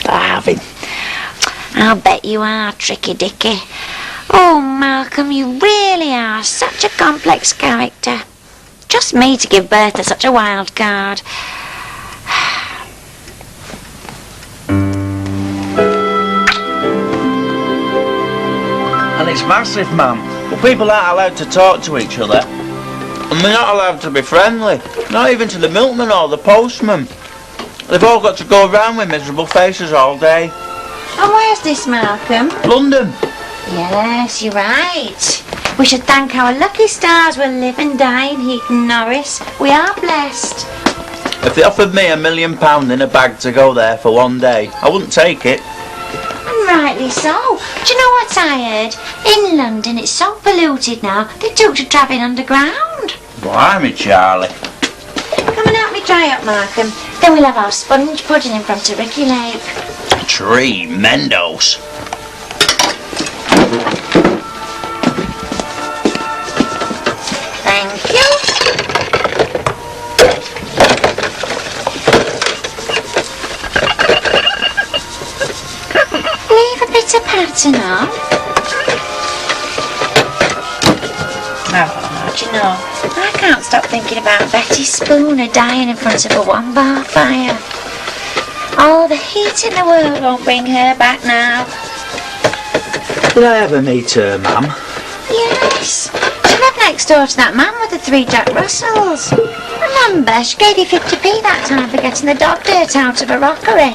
starving. I'll bet you are, Tricky Dicky. Oh, Malcolm, you really are such a complex character. Just me to give birth to such a wild card. And it's massive, ma'am. But people aren't allowed to talk to each other. And they're not allowed to be friendly. Not even to the milkman or the postman. They've all got to go around with miserable faces all day. And where's this, Malcolm? London. Yes, you're right. We should thank our lucky stars we live and die in Heaton Norris. We are blessed. If they offered me £1 million in a bag to go there for one day, I wouldn't take it. And rightly so. Do you know what I heard? In London it's so polluted now, they took to travelling underground. Blimey, Charlie. Come and help me dry up, Malcolm. Then we'll have our sponge pudding in front of Ricky Lake. Tremendos. Thank you. Leave a bit of pattern on. Oh, do you know, I can't stop thinking about Betty Spooner dying in front of a one-bar fire. All the heat in the world won't bring her back now. Did I ever meet her, ma'am? Yes. She lived next door to that man with the 3 Jack Russells. Remember, she gave you 50p that time for getting the dog dirt out of a rockery.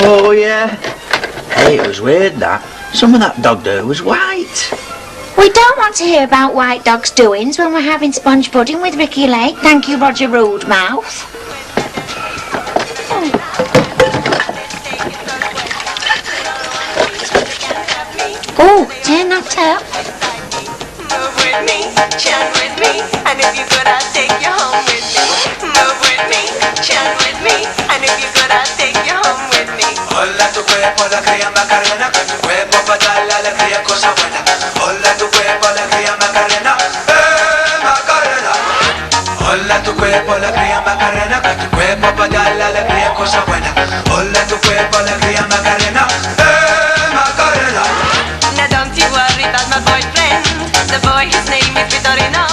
Oh, yeah. Hey, it was weird, that. Some of that dog dirt was white. We don't want to hear about white dog's doings when we're having sponge pudding with Ricky Lake. Thank you, Roger Rude-mouth. Oh, turn that up. Move with me, chant with me, and if you good, I'll take you home with me. Move with me, chant with me, and if you good, I'll take you home with me. Hola tu cuerpo, alegría Macarena, con tu cuerpo para dar la alegría, cosa buena. Hola tu cuerpo, alegría Macarena, Macarena. Hola tu cuerpo, alegría Macarena, con tu cuerpo para dar la alegría, cosa buena. Hola tu cuerpo, alegría Macarena, Macarena. Now don't you worry about my boyfriend. The boy, his name is Vitorino.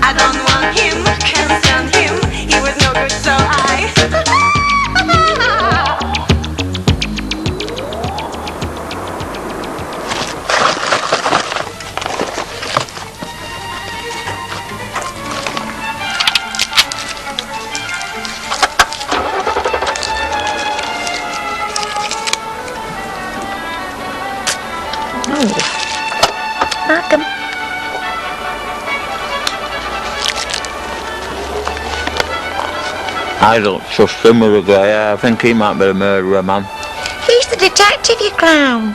I don't want him, can't stand him. He was no good, so I. Malcolm. I don't trust him with a grey hair. I think he might be a murderer, man. He's the detective, you clown.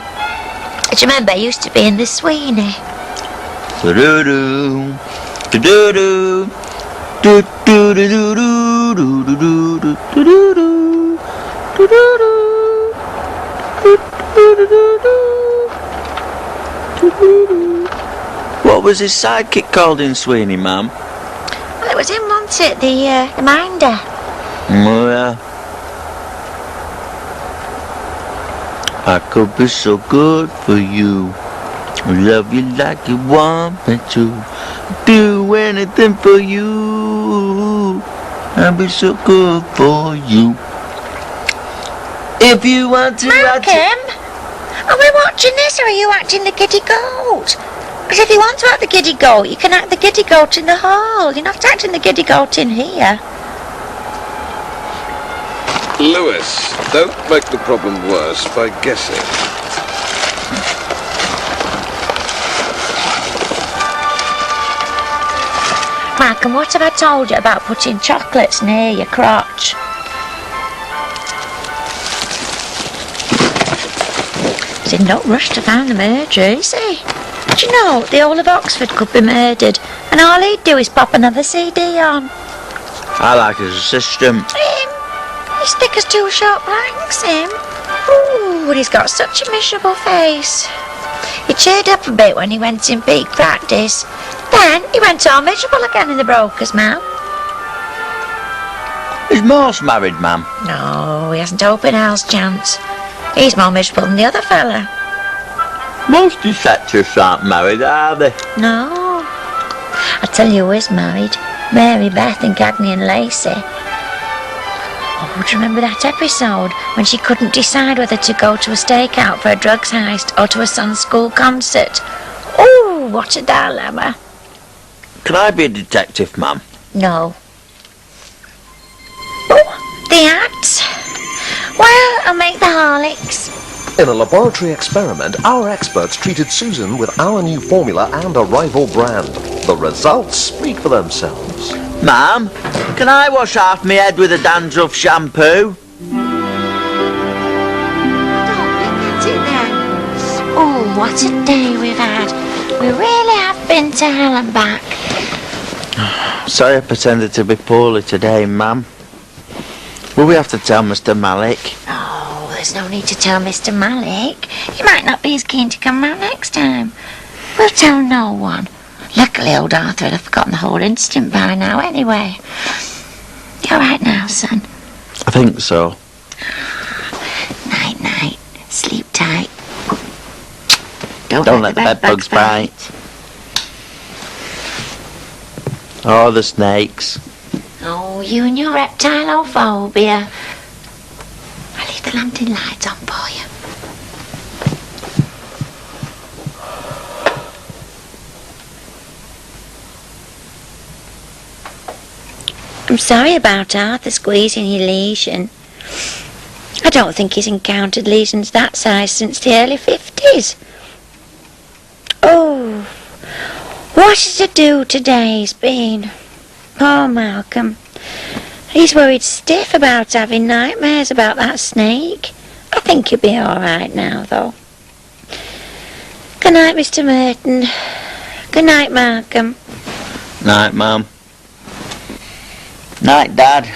Do you remember he used to be in the Sweeney? Do-do-do, do-do-do, do-do-do-do-do, do-do-do, do-do-do, do-do-do, do-do-do-do-do. What was his sidekick called in Sweeney, ma'am? Well, it was him, wasn't it? The minder. Oh, yeah. I could be so good for you. Love you like you want me to. Do anything for you. I'll be so good for you. If you want to... Malcolm! Are we watching this or are you acting the giddy goat? Because if you want to act the giddy goat, you can act the giddy goat in the hall. You're not acting the giddy goat in here. Lewis, don't make the problem worse by guessing. Malcolm, what have I told you about putting chocolates near your crotch? He's in no rush to find the murderer, is he? Do you know, the whole of Oxford could be murdered, and all he'd do is pop another CD on. I like his assistant. Him? He's thick as 2 short planks, him. Ooh, but he's got such a miserable face. He cheered up a bit when he went in peak practice. Then he went all miserable again in the broker's mouth. Is Morse married, Mum? No, he hasn't open house chance. He's more miserable than the other fella. Most detectives aren't married, are they? No. I tell you who is married. Mary, Beth and Cagney and Lacey. Oh, do you remember that episode when she couldn't decide whether to go to a stakeout for a drugs heist or to a son's school concert? Oh, what a dilemma. Can I be a detective, Mum? No. Oh, the ads. Well, I'll make the Harleys. In a laboratory experiment, our experts treated Susan with our new formula and a rival brand. The results speak for themselves. Mum, can I wash half my head with a dandruff shampoo? That's it then. Oh, what a day we've had. We really have been to hell and back. Sorry I pretended to be poorly today, Mum. Will we have to tell Mr. Malik? Oh, there's no need to tell Mr. Malik. He might not be as keen to come round next time. We'll tell no one. Luckily, old Arthur would have forgotten the whole incident by now anyway. You all right now, son? I think so. Night-night. Sleep tight. Don't Don't let the bedbugs bite. Oh, the snakes. Oh, you and your reptilophobia. I'll leave the lantern lights on for you. I'm sorry about Arthur squeezing your lesion. I don't think he's encountered lesions that size since the early 50s. Oh, what a to-do today's been. Poor Malcolm. He's worried stiff about having nightmares about that snake. I think he'll be all right now, though. Good night, Mr. Merton. Good night, Malcolm. Night, Mum. Night, Dad.